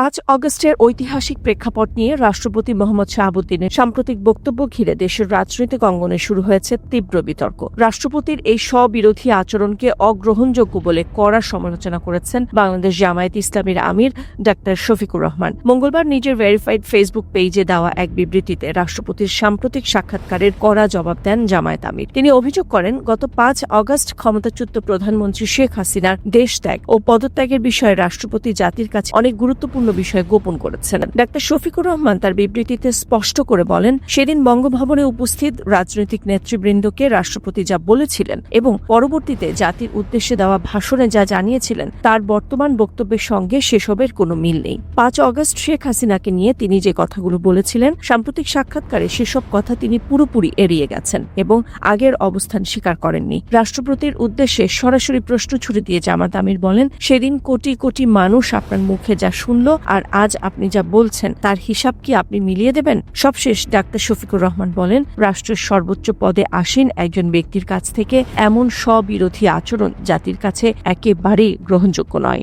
5 অগস্টের ঐতিহাসিক প্রেক্ষাপট নিয়ে রাষ্ট্রপতি মোহাম্মদ শাহাবুদ্দিনের সাম্প্রতিক বক্তব্য ঘিরে দেশের রাজনৈতিক অঙ্গনে শুরু হয়েছে তীব্র বিতর্ক। রাষ্ট্রপতির এই স্ববিরোধী আচরণকে অগ্রহণযোগ্য বলে কড়া সমালোচনা করেছেন বাংলাদেশ জামায়াতে ইসলামীর আমির ডাক্তার শফিকুর রহমান। মঙ্গলবার নিজের ভেরিফাইড ফেসবুক পেজে দেওয়া এক বিবৃতিতে রাষ্ট্রপতির সাম্প্রতিক সাক্ষাৎকারের কড়া জবাব দেন জামায়াত আমির। তিনি অভিযোগ করেন, গত 5 অগস্ট ক্ষমতাচ্যুত প্রধানমন্ত্রী শেখ হাসিনার দেশত্যাগ ও পদত্যাগের বিষয়ে রাষ্ট্রপতি জাতির কাছে অনেক গুরুত্বপূর্ণ বিষয় গোপন করেছেন। ডাক্তার শফিকুর রহমান তার বিবৃতিতে স্পষ্ট করে বলেন, সেদিন বঙ্গভবনে উপস্থিত রাজনৈতিক নেতৃবৃন্দকে রাষ্ট্রপতি যা বলেছিলেন এবং পরবর্তীতে জাতির উদ্দেশ্যে দেওয়া ভাষণে যা জানিয়েছিলেন তার বর্তমান বক্তব্যের সঙ্গে সেসবের কোনো মিল নেই। 5 অগস্ট শেখ হাসিনাকে নিয়ে তিনি যে কথাগুলো বলেছিলেন, সাম্প্রতিক সাক্ষাৎকারে সেসব কথা তিনি পুরোপুরি এড়িয়ে গেছেন এবং আগের অবস্থান স্বীকার করেননি। রাষ্ট্রপতির উদ্দেশ্যে সরাসরি প্রশ্ন ছুড়ে দিয়ে জামায়াত আমির বলেন, সেদিন কোটি কোটি মানুষ আপনার মুখে যা শুনল আর আজ আপনি যা বলছেন তার হিসাব কি আপনি মিলিয়ে দেবেন? সবশেষ ডাক্তার শফিকুর রহমান বলেন, রাষ্ট্রের সর্বোচ্চ পদে আসীন একজন ব্যক্তির কাছ থেকে এমন স্ববিরোধী আচরণ জাতির কাছে একেবারেই গ্রহণযোগ্য নয়।